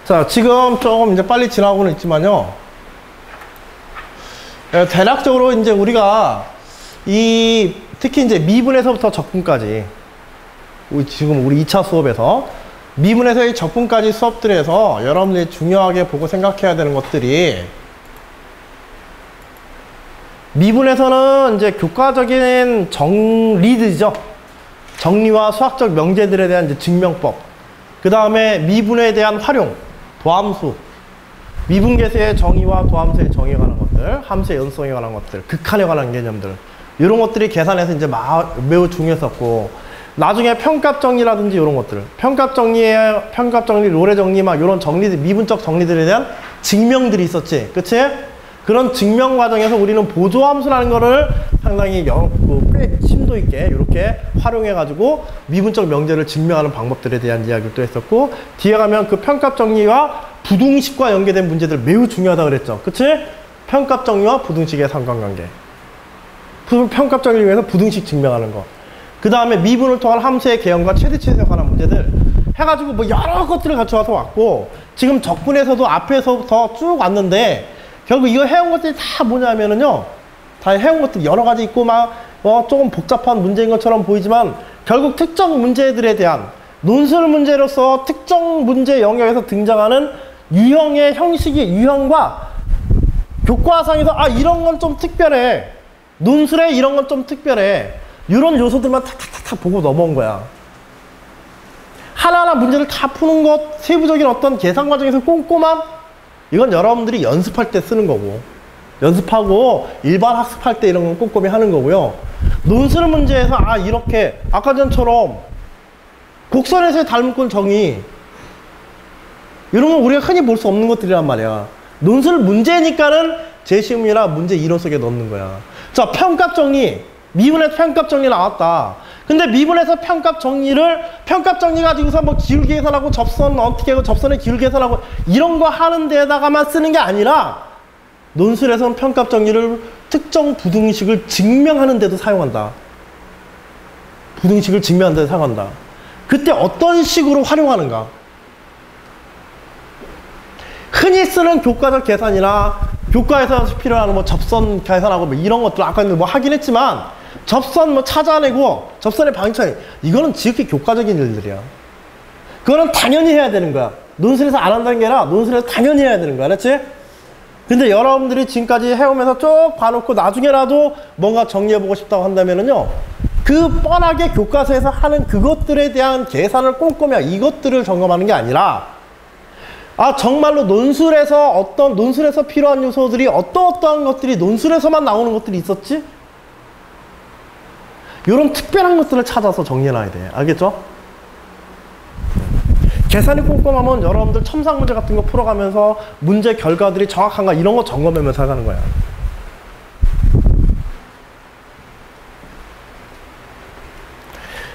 자, 지금 조금 이제 빨리 지나고는 있지만요. 대략적으로 이제 우리가 특히 이제 미분에서부터 적분까지, 지금 우리 2차 수업에서 미분에서의 적분까지 수업들에서 여러분들이 중요하게 보고 생각해야 되는 것들이, 미분에서는 이제 교과적인 정리들이죠. 정리와 수학적 명제들에 대한 이제 증명법. 그 다음에 미분에 대한 활용, 도함수. 미분계수의 정의와 도함수의 정의에 관한 것들, 함수의 연속성에 관한 것들, 극한에 관한 개념들. 이런 것들이 계산에서 이제 매우 중요했었고, 나중에 평값 정리라든지 이런 것들. 평값 정리, 로레 정리, 막 이런 정리들, 미분적 정리들에 대한 증명들이 있었지. 그치? 그런 증명 과정에서 우리는 보조함수라는 거를 상당히 꽤 심도 있게 이렇게 활용해가지고 미분적 명제를 증명하는 방법들에 대한 이야기를 또 했었고, 뒤에 가면 그 평값 정리와 부등식과 연계된 문제들 매우 중요하다 그랬죠. 그치? 평값 정리와 부등식의 상관관계. 평값 정리를 위해서 부등식 증명하는 거. 그 다음에 미분을 통한 함수의 개형과 최대치에 관한 문제들 해가지고 뭐 여러 것들을 갖춰와서 왔고, 지금 적분에서도 앞에서부터 쭉 왔는데, 결국 이거 해온 것들이 다 뭐냐면은요, 다 해온 것들이 여러 가지 있고 막 조금 복잡한 문제인 것처럼 보이지만, 결국 특정 문제들에 대한 논술 문제로서 특정 문제 영역에서 등장하는 유형의 형식이, 유형과 교과상에서 이런 건 좀 특별해, 논술에 이런 건 좀 특별해, 이런 요소들만 탁탁탁 보고 넘어온 거야. 하나하나 문제를 다 푸는 것, 세부적인 어떤 계산 과정에서 꼼꼼함, 이건 여러분들이 연습할 때 쓰는 거고, 연습하고 일반 학습할 때 이런 건 꼼꼼히 하는 거고요. 논술 문제에서 이렇게 아까 전처럼 곡선에서의 닮은꼴 정의, 이런 건 우리가 흔히 볼 수 없는 것들이란 말이야. 논술 문제니까는 제시문이나 문제 이론 속에 넣는 거야. 자, 평값 정리. 미분에서 평값 정리 나왔다. 근데 미분에서 평값 정리 가지고서 뭐 기울 계산하고 접선 어떻게 하고 접선의 기울 계산하고 이런 거 하는 데다가만 쓰는 게 아니라, 논술에서는 평값 정리를 특정 부등식을 증명하는 데도 사용한다. 부등식을 증명하는 데도 사용한다. 그때 어떤 식으로 활용하는가? 흔히 쓰는 교과적 계산이나 교과에서 필요한 뭐 접선 계산하고 뭐 이런 것들 아까 뭐 하긴 했지만, 접선 뭐 찾아내고 접선의 방향, 이거는 지극히 교과적인 일들이야. 그거는 당연히 해야 되는 거야. 논술에서 안 한다는 게 아니라 논술에서 당연히 해야 되는 거야. 그렇지? 근데 여러분들이 지금까지 해오면서 쭉 봐놓고 나중에라도 뭔가 정리해보고 싶다고 한다면은요, 그 뻔하게 교과서에서 하는 그것들에 대한 계산을 꼼꼼히 이것들을 점검하는 게 아니라, 정말로 논술에서 필요한 요소들이 어떠한 것들이 논술에서만 나오는 것들이 있었지? 이런 특별한 것들을 찾아서 정리해놔야 돼. 알겠죠? 계산이 꼼꼼하면 여러분들 첨삭 문제 같은 거 풀어가면서 문제 결과들이 정확한가 이런 거 점검하면서 하는 거야.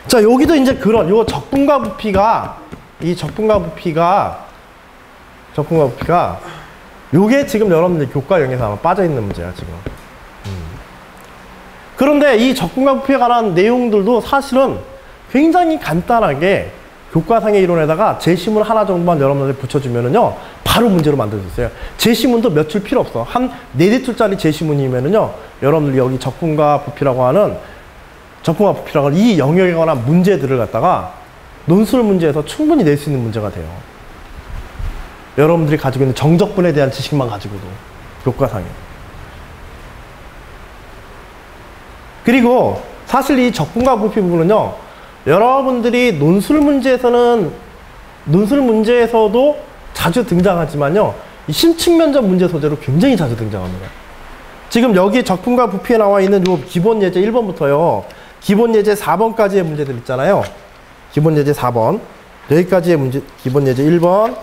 자, 여기도 이제 요 적분과 부피가 요게 지금 여러분들 교과 영역에서 아마 빠져있는 문제야, 지금. 그런데 이 적분과 부피에 관한 내용들도 사실은 굉장히 간단하게 교과상의 이론에다가 제시문 하나 정도만 여러분들 붙여주면은요, 바로 문제로 만들 수 있어요. 제시문도 몇 줄 필요 없어. 한 4-4줄짜리 제시문이면은요, 여러분들 여기 적분과 부피라고 하는 이 영역에 관한 문제들을 갖다가 논술 문제에서 충분히 낼 수 있는 문제가 돼요. 여러분들이 가지고 있는 정적분에 대한 지식만 가지고도, 교과상에. 그리고 사실 이 적분과 부피 부분은요, 여러분들이 논술 문제에서도 자주 등장하지만요, 이 심층면접 문제 소재로 굉장히 자주 등장합니다. 지금 여기 적분과 부피에 나와 있는 요 기본 예제 1번부터요, 기본 예제 4번까지의 문제들 있잖아요. 기본 예제 4번. 여기까지의 문제, 기본 예제 1번,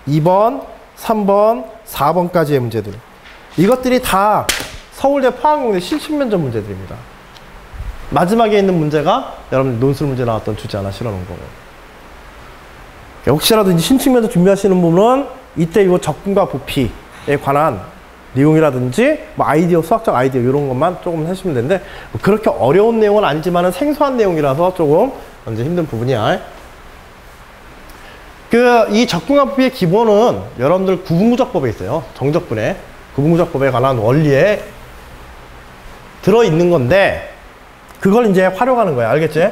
2번, 3번, 4번까지의 문제들. 이것들이 다 서울대 포항공대 심층면접 문제들입니다. 마지막에 있는 문제가 여러분 논술 문제 나왔던 주제 하나 실어놓은 거고요. 혹시라도 이제 심층면접 준비하시는 분은 이때 이 적분과 부피에 관한 내용이라든지 뭐 아이디어, 수학적 아이디어 이런 것만 조금 하시면 되는데, 뭐 그렇게 어려운 내용은 아니지만은 생소한 내용이라서 조금 이제 힘든 부분이야. 이 적분과 부피의 기본은 여러분들 구분구적법에 있어요. 정적분에. 구분구적법에 관한 원리에 들어있는 건데, 그걸 이제 활용하는 거야. 알겠지?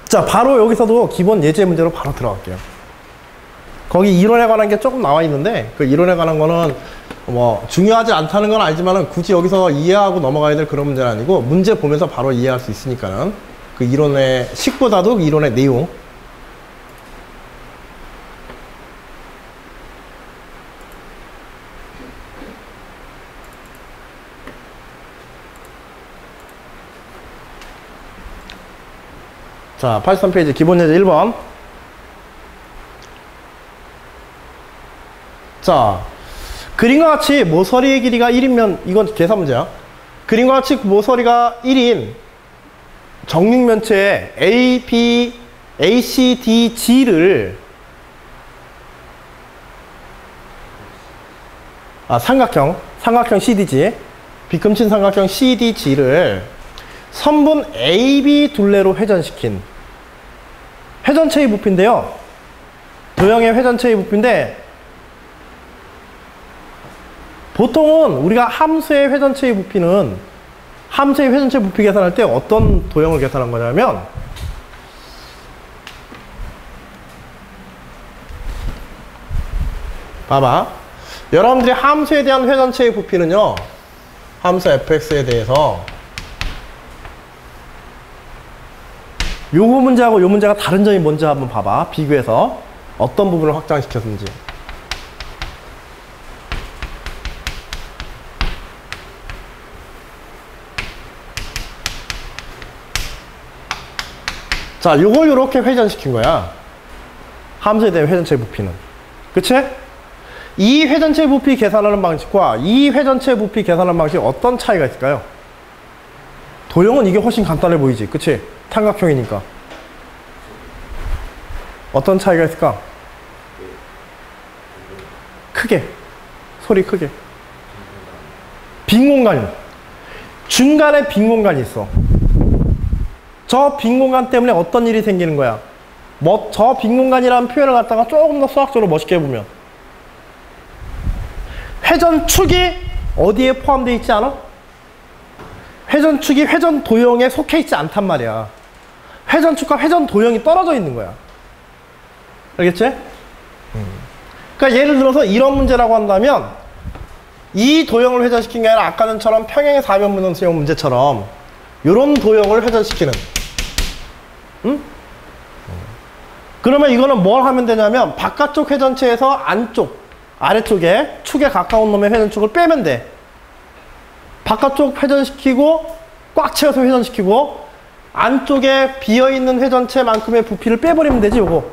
자, 바로 여기서도 기본 예제 문제로 바로 들어갈게요. 거기 이론에 관한 게 조금 나와 있는데, 그 이론에 관한 거는 뭐 중요하지 않다는 건 알지만은 굳이 여기서 이해하고 넘어가야 될 그런 문제는 아니고, 문제 보면서 바로 이해할 수 있으니까는 그 이론의 식보다도 그 이론의 내용. 자, 83페이지 기본 예제 1번. 자, 그림과 같이 모서리의 길이가 1이면 이건 계산 문제야. 그림과 같이 모서리가 1인 정육면체에 A, B, A, C, D, G를 삼각형 CDG, 비금친 삼각형 CDG를 선분 AB 둘레로 회전시킨 회전체의 부피인데요. 도형의 회전체의 부피인데, 보통은 우리가 함수의 회전체의 부피는 함수의 회전체 부피 계산할 때 어떤 도형을 계산한 거냐면, 봐봐. 여러분들이 함수에 대한 회전체의 부피는요, 함수 fx에 대해서 요거 문제하고 요 문제가 다른 점이 뭔지 한번 봐봐. 비교해서 어떤 부분을 확장시켰는지. 자, 요걸 요렇게 회전시킨 거야. 함수에 대한 회전체 부피는. 그치? 이 회전체 부피 계산하는 방식과 이 회전체 부피 계산하는 방식이 어떤 차이가 있을까요? 도형은 이게 훨씬 간단해 보이지. 그치? 삼각형이니까. 어떤 차이가 있을까? 크게. 소리 크게. 빈 공간. 중간에 빈 공간이 있어. 저 빈 공간 때문에 어떤 일이 생기는 거야? 저 빈 공간이라는 표현을 갖다가 조금 더 수학적으로 멋있게 해보면, 회전축이 어디에 포함되어 있지 않아? 회전축이 회전 도형에 속해 있지 않단 말이야. 회전축과 회전 도형이 떨어져 있는 거야. 알겠지? 그러니까 예를 들어서 이런 문제라고 한다면, 이 도형을 회전시킨 게 아니라 아까는처럼 평행의 사변분원 수형 문제처럼 이런 도형을 회전시키는. 응? 그러면 이거는 뭘 하면 되냐면, 바깥쪽 회전체에서 안쪽, 아래쪽에 축에 가까운 놈의 회전축을 빼면 돼. 바깥쪽 회전시키고 꽉 채워서 회전시키고 안쪽에 비어있는 회전체만큼의 부피를 빼버리면 되지. 요거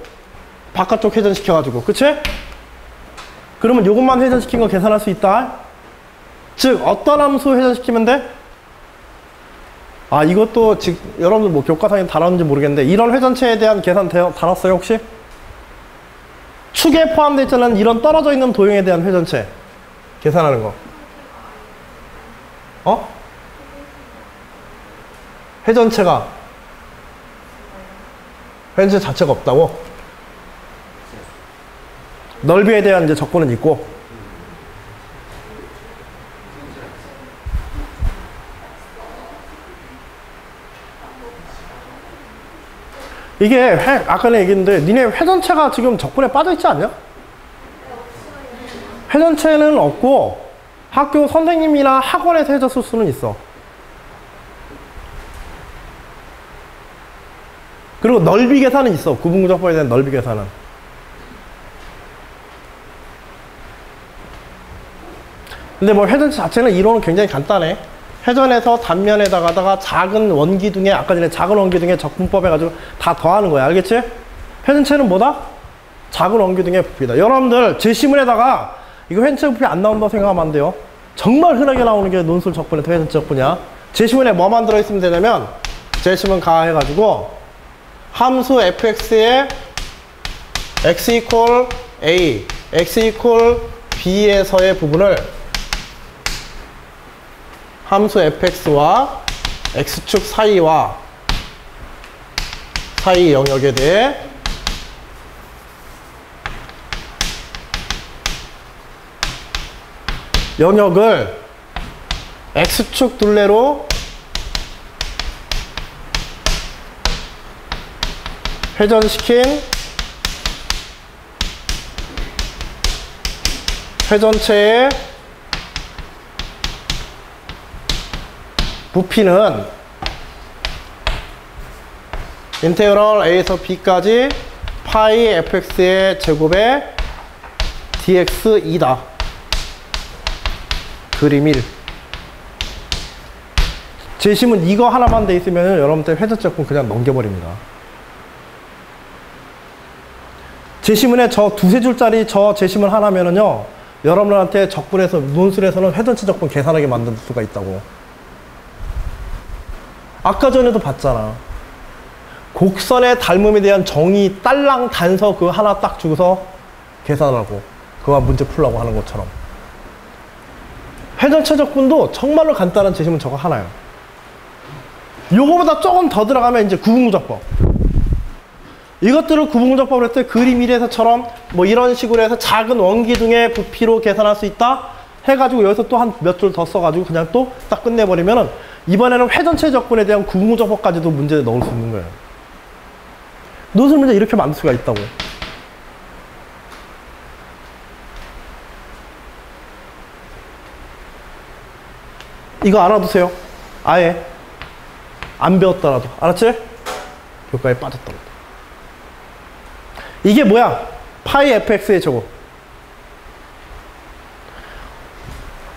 바깥쪽 회전시켜가지고. 그치? 그러면 요것만 회전시킨 거 계산할 수 있다. 즉 어떤 함수 회전시키면 돼? 아, 이것도 즉 여러분들 뭐 교과서에 다뤘는지 모르겠는데, 이런 회전체에 대한 계산 다뤘어요 혹시? 축에 포함되어 있잖아요. 이런 떨어져 있는 도형에 대한 회전체 계산하는 거. 회전체 자체가 없다고? 넓이에 대한 이제 적분은 있고. 이게 아까 얘기했는데, 니네 회전체가 지금 적분에 빠져있지 않냐? 회전체는 없고 학교 선생님이나 학원에서 해줬을 수는 있어. 그리고 넓이 계산은 있어. 구분구적법에 대한 넓이 계산은. 근데 뭐 회전체 자체는 이론은 굉장히 간단해. 회전에서 단면에다가 작은 원기둥에, 아까 전에 작은 원기둥에 적분법 해가지고 다 더하는 거야. 알겠지? 회전체는 뭐다? 작은 원기둥의 부피다. 여러분들 제시문에다가 이거 회전체 부피 안 나온다고 생각하면 안 돼요. 정말 흔하게 나오는 게 논술 적분에서 회전체 적분이야. 제시문에 뭐만 들어있으면 되냐면, 제시문 가해가지고 함수 fx에 x equal a, x equal b에서의 부분을 함수 fx와 x축 사이 영역에 대해 영역을 x축 둘레로 회전시킨 회전체의 부피는 인테그럴 a에서 b까지 파이 fx의 제곱에 dx2다. 그림 1. 제시문 이거 하나만 돼 있으면 여러분들 회전적분 그냥 넘겨버립니다. 제시문에 저 두세 줄짜리 저 제시문 하나면은요, 여러분들한테 적분에서, 논술에서는 회전체 적분 계산하게 만들 수가 있다고. 아까 전에도 봤잖아. 곡선의 닮음에 대한 정의 딸랑 단서 그거 하나 딱 주고서 계산하고 그거 문제 풀라고 하는 것처럼. 회전체 적분도 정말로 간단한 제시문 저거 하나요. 요거보다 조금 더 들어가면 이제 구분구조법. 이것들을 구분구조법으로 했을 때 그림 1에서처럼 뭐 이런 식으로 해서 작은 원기둥의 부피로 계산할 수 있다 해가지고 여기서 또 한 몇 줄 더 써가지고 그냥 또 딱 끝내버리면은 이번에는 회전체 적분에 대한 구분구조법까지도 문제에 넣을 수 있는 거예요. 논술 문제 이렇게 만들 수가 있다고. 이거 알아두세요. 아예 안 배웠더라도. 알았지? 교과에 빠졌다고. 이게 뭐야? 파이 fx의 제곱.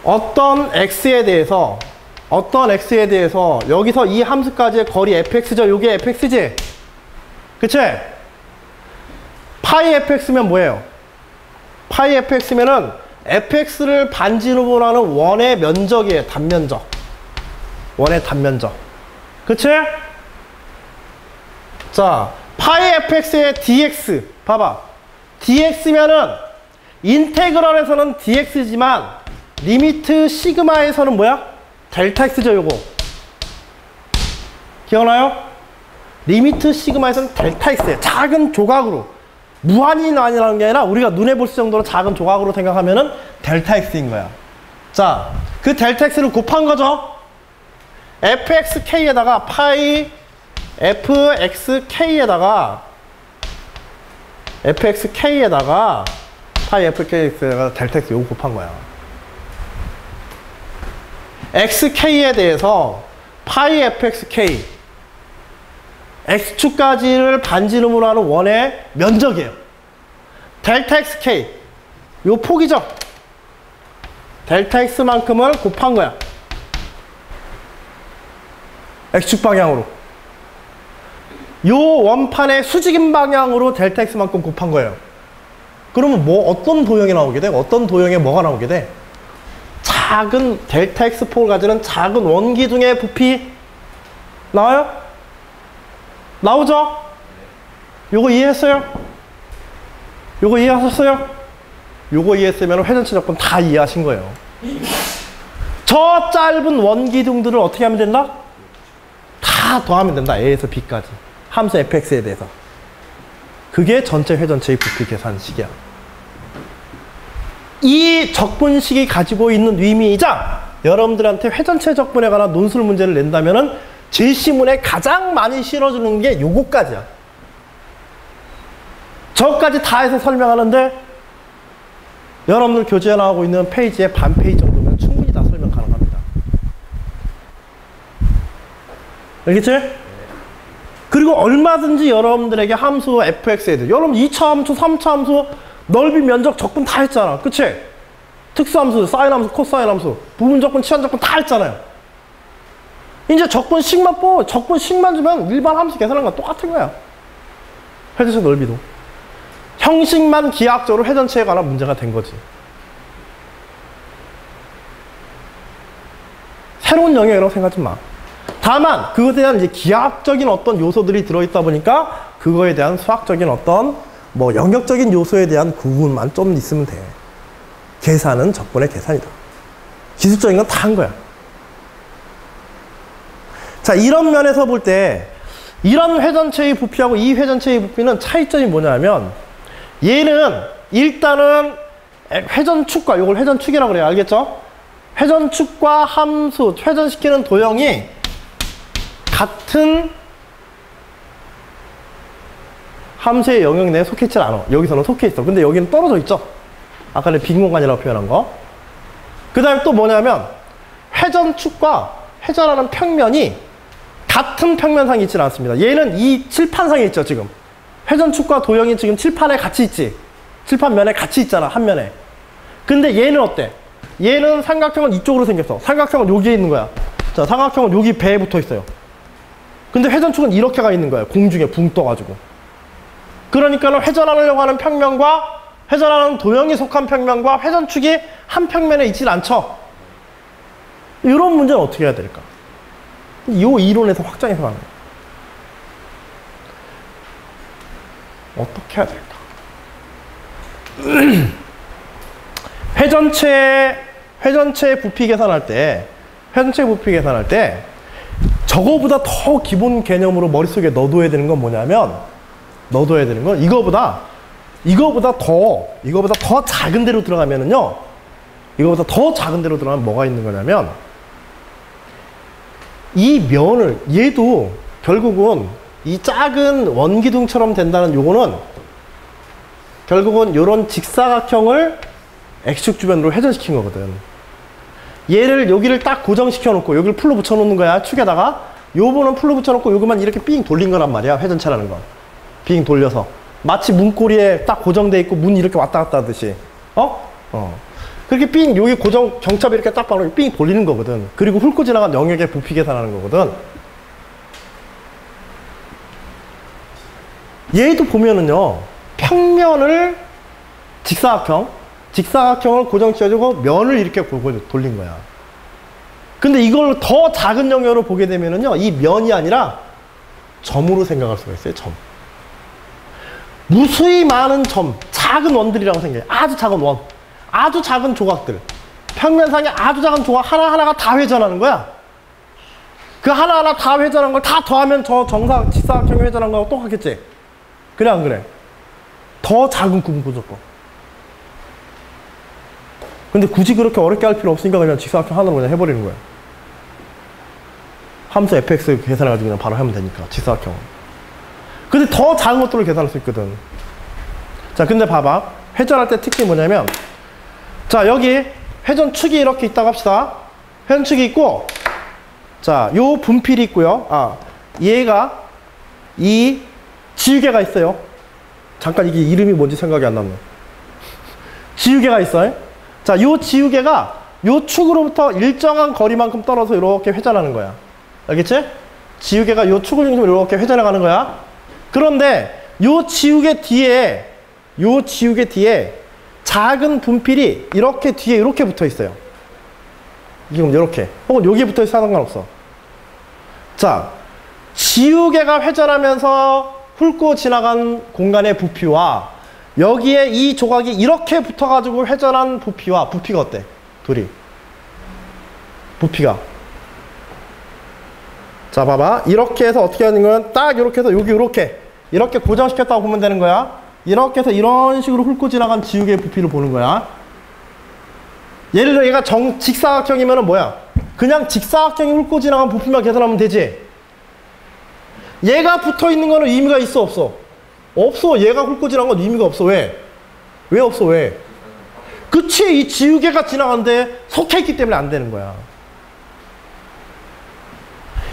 어떤 x에 대해서 여기서 이 함수까지의 거리 fx죠. 요게 fx지? 그치? 파이 fx면 뭐예요? 파이 fx면은 fx를 반지름으로 하는 원의 면적이에요. 단면적. 원의 단면적. 그치? 자, 파이 fx의 dx. 봐봐. dx면은 인테그럴에서는 dx지만 리미트 시그마에서는 뭐야? 델타 x죠, 요거. 기억나요? 리미트 시그마에서는 델타 x예요. 작은 조각으로. 무한히 아니라는 게 아니라 우리가 눈에 볼 수 정도로 작은 조각으로 생각하면은 델타 x인 거야. 자, 그 델타 x를 곱한 거죠. fxk에다가 파이 fxk에다가 파이 fx에다가 델타 x 요거 곱한 거야. xk에 대해서 파이 fxk x축까지를 반지름으로 하는 원의 면적이에요. 델타 xk 요 폭이죠. 델타 x만큼을 곱한 거야. x축 방향으로. 요 원판의 수직인 방향으로 델타 x만큼 곱한 거예요. 그러면 뭐 어떤 도형이 나오게 돼? 어떤 도형에 뭐가 나오게 돼? 작은 델타 x 폭을 가지는 작은 원기둥의 부피 나와요? 나오죠? 요거 이해했어요? 요거 이해하셨어요? 요거 이해했으면 회전체 적분 다 이해하신 거예요. 저 짧은 원기둥들을 어떻게 하면 된다? 다 더하면 된다. A에서 B까지. 함수 fx에 대해서. 그게 전체 회전체의 부피 계산식이야. 이 적분식이 가지고 있는 의미이자 여러분들한테 회전체 적분에 관한 논술 문제를 낸다면은 제시문에 가장 많이 실어주는 게 요거까지야. 저까지 다 해서 설명하는데 여러분들 교재에 나오고 있는 페이지의 반 페이지 정도면 충분히 다 설명 가능합니다. 알겠지? 그리고 얼마든지 여러분들에게 함수 fx에 대해 여러분 2차 함수, 3차 함수, 넓이, 면적, 적분 다 했잖아. 그치? 특수함수, 사인 함수, 코사인 함수, 부분 적분, 치환 적분 다 했잖아요. 이제 적분식만 주면 일반 함수 계산하는 건 똑같은 거야. 회전체 넓이도. 형식만 기하학적으로 회전체에 관한 문제가 된 거지. 새로운 영역이라고 생각하지 마. 다만 그것에 대한 이제 기하학적인 어떤 요소들이 들어있다 보니까 그거에 대한 수학적인 어떤 뭐 영역적인 요소에 대한 구분만 좀 있으면 돼. 계산은 적분의 계산이다. 기술적인 건 다 한 거야. 자, 이런 면에서 볼 때 이런 회전체의 부피하고 이 회전체의 부피는 차이점이 뭐냐면 얘는 일단은 회전축과 이걸 회전축이라고 그래요. 알겠죠? 회전축과 함수, 회전시키는 도형이 같은 함수의 영역 내에 속해 있지 않아. 여기서는 속해 있어. 근데 여기는 떨어져 있죠. 아까 내 빈 공간이라고 표현한 거. 그 다음에 또 뭐냐면 회전축과 회전하는 평면이 같은 평면상에 있지는 않습니다. 얘는 이 칠판상에 있죠. 지금 회전축과 도형이 지금 칠판에 같이 있지. 칠판면에 같이 있잖아. 한 면에. 근데 얘는 어때? 얘는 삼각형은 이쪽으로 생겼어. 삼각형은 여기에 있는 거야. 자, 삼각형은 여기 배에 붙어 있어요. 근데 회전축은 이렇게 가 있는 거야. 공중에 붕 떠가지고. 그러니까 회전하려고 하는 평면과 회전하는 도형이 속한 평면과 회전축이 한 평면에 있질 않죠. 이런 문제는 어떻게 해야 될까? 이 이론에서 확장해서 가는 거야. 어떻게 해야 될까? 회전체 부피 계산할 때 저거보다 더 기본 개념으로 머릿속에 넣어둬야 되는 건 뭐냐면 이거보다 더 작은 데로 들어가면은요. 이거보다 더 작은 데로 들어가면 뭐가 있는 거냐면 이 면을 얘도 결국은 이 작은 원기둥처럼 된다는 요거는 결국은 요런 직사각형을 X축 주변으로 회전시킨 거거든. 얘를 여기를 딱 고정시켜 놓고 여기를 풀로 붙여 놓는 거야. 축에다가 요거는 풀로 붙여 놓고 요거만 이렇게 삥 돌린 거란 말이야. 회전차라는 건. 빙 돌려서 마치 문고리에 딱 고정돼 있고 문 이렇게 왔다 갔다 하듯이 그렇게 삥 여기 고정 경첩 이렇게 딱 바로 삥 돌리는 거거든. 그리고 훑고 지나간 영역의 부피 계산하는 거거든. 얘도 보면은요 평면을 직사각형을 고정시켜주고 면을 이렇게 돌린 거야. 근데 이걸 더 작은 영역으로 보게 되면은요 이 면이 아니라 점으로 생각할 수가 있어요. 점. 무수히 많은 점, 작은 원들이라고 생각해요. 아주 작은 원, 아주 작은 조각들. 평면상에 아주 작은 조각 하나하나가 다 회전하는 거야. 그 하나하나 다 회전한 걸 다 더하면 저 직사각형이 회전한 거하고 똑같겠지? 그래 안 그래? 더 작은 구분 구조법. 근데 굳이 그렇게 어렵게 할 필요 없으니까 그냥 직사각형 하나로 그냥 해버리는 거야. 함수 fx 계산해가지고 그냥 바로 하면 되니까 직사각형은. 근데 더 작은 것들을 계산할 수 있거든. 자, 근데 봐봐. 회전할 때 특징이 뭐냐면, 자, 여기 회전축이 이렇게 있다고 합시다. 회전축이 있고, 자, 요 분필이 있고요. 얘가 이 지우개가 있어요. 잠깐 이게 이름이 뭔지 생각이 안 났네. 지우개가 있어요. 자, 요 지우개가 요 축으로부터 일정한 거리만큼 떨어져 이렇게 회전하는 거야. 알겠지? 지우개가 요 축을 중심으로 이렇게 회전해 가는 거야. 그런데 요 지우개 뒤에 작은 분필이 이렇게 뒤에 이렇게 붙어 있어요. 지금 이렇게 혹은 여기에 붙어 있어도 상관없어. 자, 지우개가 회전하면서 훑고 지나간 공간의 부피와 여기에 이 조각이 이렇게 붙어가지고 회전한 부피가 어때? 둘이 부피가, 자 봐봐, 이렇게 해서 어떻게 하는 거야? 딱 이렇게 해서 여기 이렇게 고정시켰다고 보면 되는 거야. 이렇게 해서 이런 식으로 훑고 지나간 지우개의 부피를 보는 거야. 예를 들어 얘가 직사각형이면은 뭐야? 그냥 직사각형이 훑고 지나간 부피만 계산하면 되지. 얘가 붙어 있는 거는 의미가 있어 없어? 없어. 얘가 훑고 지나간 건 의미가 없어. 왜? 왜 없어? 왜? 그치, 이 지우개가 지나가는데 속해 있기 때문에 안 되는 거야.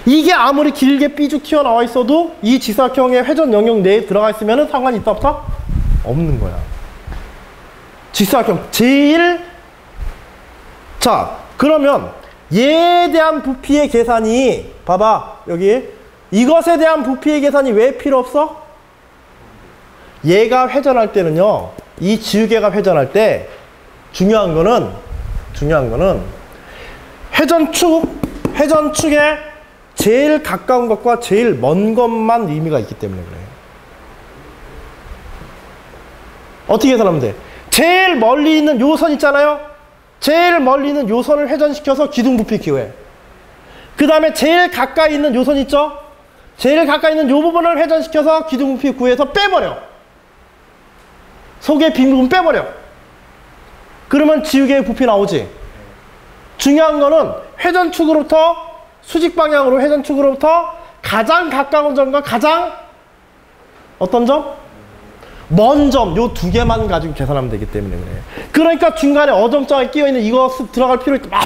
이게 아무리 길게 삐죽 튀어나와 있어도 이 직사각형의 회전 영역 내에 들어가 있으면 상관이 있다 없다? 없는 거야. 직사각형 자, 그러면 얘에 대한 부피의 계산이, 봐봐 여기 이것에 대한 부피의 계산이 왜 필요 없어? 얘가 회전할 때는요, 이 지우개가 회전할 때 중요한 거는 회전축에 제일 가까운 것과 제일 먼 것만 의미가 있기 때문에 그래요. 어떻게 계산하면 돼? 제일 멀리 있는 요 선 있잖아요. 제일 멀리 있는 요 선을 회전시켜서 기둥부피 기호해. 그 다음에 제일 가까이 있는 요선 있죠? 제일 가까이 있는 요 부분을 회전시켜서 기둥부피 구해서 빼버려. 속의 빈 부분 빼버려. 그러면 지우개의 부피 나오지. 중요한 거는 회전축으로부터 수직 방향으로 회전축으로부터 가장 가까운 점과 가장 어떤 점? 먼 점, 요 두 개만 가지고 계산하면 되기 때문에 그래. 그러니까 중간에 어정쩡하게 끼어있는 이거 들어갈 필요 있다.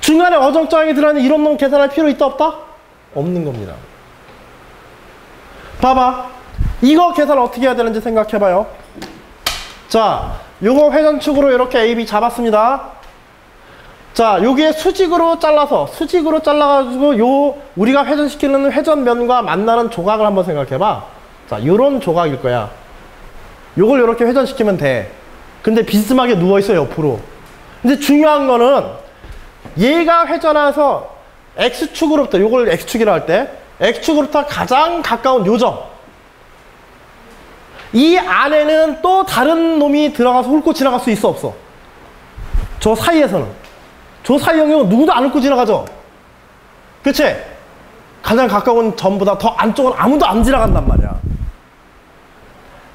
중간에 어정쩡하게 들어있는 이런 놈 계산할 필요 있다 없다? 없는 겁니다. 봐봐. 이거 계산 어떻게 해야 되는지 생각해봐요. 자, 요거 회전축으로 이렇게 AB 잡았습니다. 자, 여기에 수직으로 잘라가지고 요 우리가 회전시키는 회전면과 만나는 조각을 한번 생각해봐. 자, 요런 조각일 거야. 요걸 이렇게 회전시키면 돼. 근데 비스듬하게 누워있어 옆으로. 근데 중요한 거는 얘가 회전해서 X축으로부터, 요걸 X축이라 할 때 X축으로부터 가장 가까운 요점, 이 안에는 또 다른 놈이 들어가서 훑고 지나갈 수 있어 없어? 저 사이에서는. 저 사이 영역은 누구도 안 훑고 지나가죠? 그치? 가장 가까운 점보다 더 안쪽은 아무도 안 지나간단 말이야.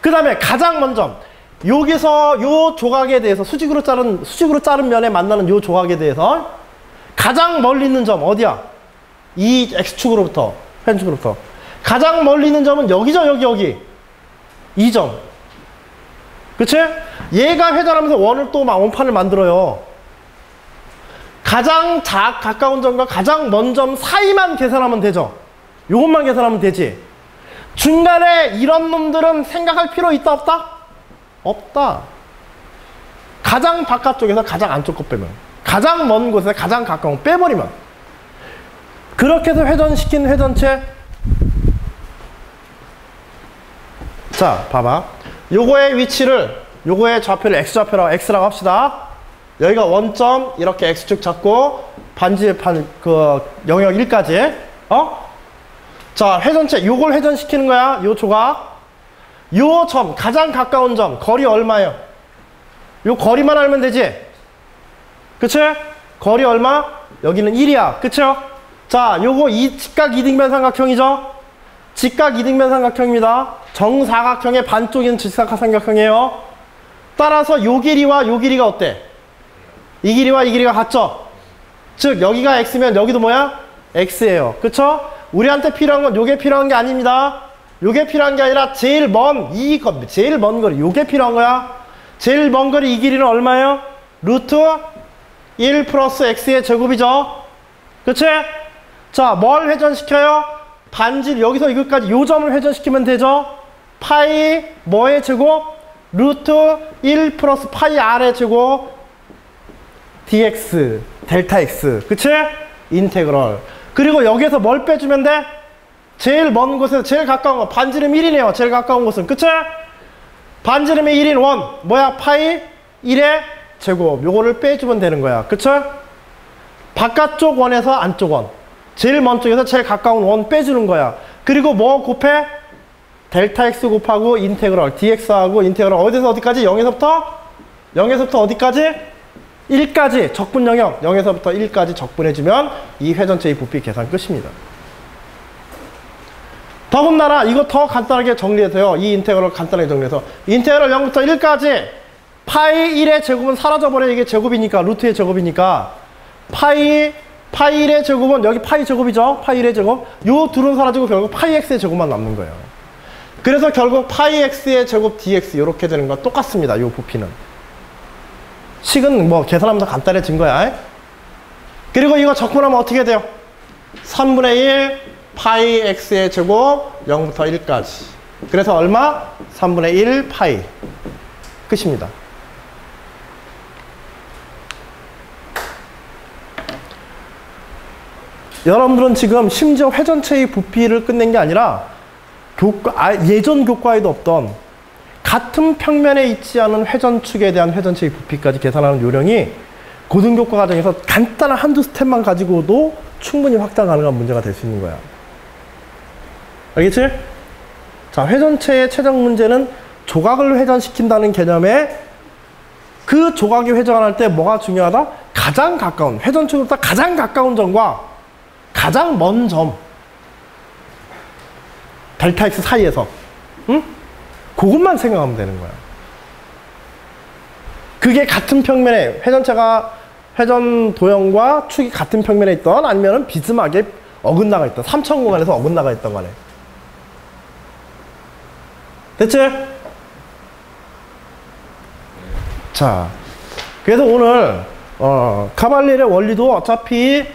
그 다음에 가장 먼저 여기서 요 조각에 대해서 수직으로 자른 면에 만나는 요 조각에 대해서 가장 멀리 있는 점 어디야? 이 X축으로부터, 회전축으로부터 가장 멀리 있는 점은 여기죠. 여기 이 점. 그치? 얘가 회전하면서 원을 또 원판을 만들어요. 가장 가까운 점과 가장 먼 점 사이만 계산하면 되죠. 요것만 계산하면 되지. 중간에 이런 놈들은 생각할 필요 있다 없다? 없다. 가장 바깥쪽에서 가장 안쪽 거 빼면, 가장 먼 곳에서 가장 가까운 거 빼버리면, 그렇게 해서 회전시킨 회전체. 자, 봐봐. 요거의 위치를, 요거의 좌표를 X좌표라고, X라고 합시다. 여기가 원점, 이렇게 X축 잡고, 영역 1까지. 자, 회전체, 요걸 회전시키는 거야. 요 조각. 요 점, 가장 가까운 점, 거리 얼마예요? 요 거리만 알면 되지? 그치? 거리 얼마? 여기는 1이야. 그쵸? 자, 요거 직각 이등변 삼각형이죠? 직각 이등변 삼각형입니다. 정사각형의 반쪽인 직사각 삼각형이에요. 따라서 요 길이와 요 길이가 어때? 이 길이와 이 길이가 같죠? 즉 여기가 X면 여기도 뭐야? X예요. 그쵸? 우리한테 필요한 건 요게 필요한 게 아닙니다. 요게 필요한 게 아니라 제일 먼 거리, 요게 필요한 거야. 제일 먼 거리 이 길이는 얼마예요? 루트 1 플러스 X의 제곱이죠. 그치? 자, 뭘 회전시켜요? 반질, 여기서 이것까지 요 점을 회전시키면 되죠. 파이 뭐의 제곱? 루트 1 플러스 파이 R의 제곱 dx 델타 x. 그치? 인테그럴. 그리고 여기에서 뭘 빼주면 돼? 제일 먼 곳에서 제일 가까운 거. 반지름 1이네요. 제일 가까운 곳은. 그치? 반지름의 1인 원. 뭐야? 파이 1의 제곱. 요거를 빼주면 되는 거야. 그치? 바깥쪽 원에서 안쪽 원. 제일 먼 쪽에서 제일 가까운 원 빼주는 거야. 그리고 뭐 곱해? 델타 x 곱하고 인테그럴 dx하고 인테그럴 어디서 어디까지? 0에서부터 어디까지? 1까지 적분 영역. 0에서부터 1까지 적분해주면 이 회전체의 부피 계산 끝입니다. 더군다나 이거 더 간단하게 정리해서요. 이 인테그럴 간단하게 정리해서 인테그럴 0부터 1까지 파이 1의 제곱은 사라져버려. 이게 제곱이니까, 루트의 제곱이니까 파이 1의 제곱은 여기 파이 제곱이죠. 파이 1의 제곱. 요 둘은 사라지고 결국 파이 x의 제곱만 남는 거예요. 그래서 결국 파이 x의 제곱 dx 이렇게 되는 거 똑같습니다. 요 부피는. 식은 뭐 계산하면서 간단해진 거야. 그리고 이거 적분하면 어떻게 돼요? 3분의 1 파이 x의 제곱 0부터 1까지. 그래서 얼마? 3분의 1 파이. 끝입니다. 여러분들은 지금 심지어 회전체의 부피를 끝낸 게 아니라 예전 교과에도 없던 같은 평면에 있지 않은 회전축에 대한 회전체의 부피까지 계산하는 요령이 고등교과 과정에서 간단한 한두 스텝만 가지고도 충분히 확장 가능한 문제가 될 수 있는 거야. 알겠지? 자, 회전체의 최종 문제는 조각을 회전시킨다는 개념에 그 조각이 회전할 때 뭐가 중요하다? 가장 가까운, 회전축으로부터 가장 가까운 점과 가장 먼 점, 델타 X 사이에서, 응? 그것만 생각하면 되는 거야. 그게 같은 평면에, 회전 도형과 축이 같은 평면에 있던, 아니면은 비스하게 어긋나가 있던, 3천 공간에서 어긋나가 있던 거네. 됐지? 자, 그래서 오늘 카발리의 원리도 어차피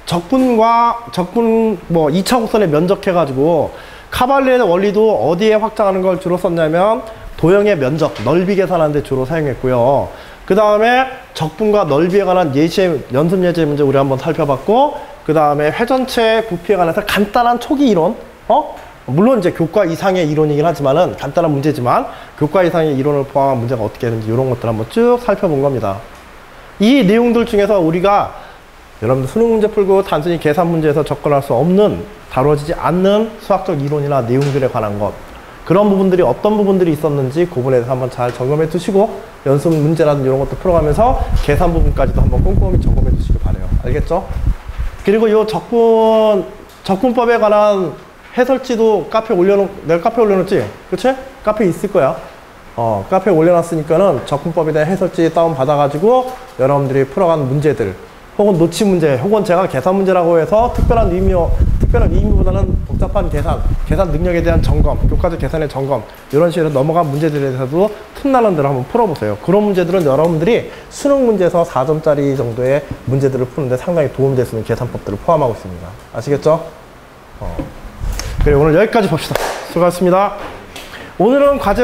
적분 뭐 2차 곡선에 면적해가지고 카발리의 원리도 어디에 확장하는 걸 주로 썼냐면 도형의 면적, 넓이 계산하는 데 주로 사용했고요. 그 다음에 적분과 넓이에 관한 연습 예제 문제 우리 한번 살펴봤고, 그 다음에 회전체 부피에 관해서 간단한 초기 이론, 물론 이제 교과 이상의 이론이긴 하지만은 간단한 문제지만 교과 이상의 이론을 포함한 문제가 어떻게 되는지 이런 것들 한번 쭉 살펴본 겁니다. 이 내용들 중에서 우리가 여러분들 수능 문제 풀고 단순히 계산 문제에서 접근할 수 없는, 다뤄지지 않는 수학적 이론이나 내용들에 관한 것, 그런 부분들이 어떤 부분들이 있었는지 그 부분에 대해서 한번 잘 점검해 두시고 연습 문제라든지 이런 것도 풀어가면서 계산 부분까지도 한번 꼼꼼히 점검해 두시기 바래요. 알겠죠? 그리고 이 적분법에 관한 해설지도 내가 카페에 올려놓지? 그치? 카페에 있을 거야. 카페에 올려놨으니까는 적분법에 대한 해설지 다운받아가지고 여러분들이 풀어간 문제들, 혹은 놓친 문제, 혹은 제가 계산 문제라고 해서 특별한 의미보다는 복잡한 계산 능력에 대한 점검, 교과적 계산의 점검, 이런 식으로 넘어간 문제들에 대해서도 틈나는 대로 한번 풀어보세요. 그런 문제들은 여러분들이 수능 문제에서 4점짜리 정도의 문제들을 푸는데 상당히 도움이 될 수 있는 계산법들을 포함하고 있습니다. 아시겠죠? 그래, 오늘 여기까지 봅시다. 수고하셨습니다. 오늘은 과제는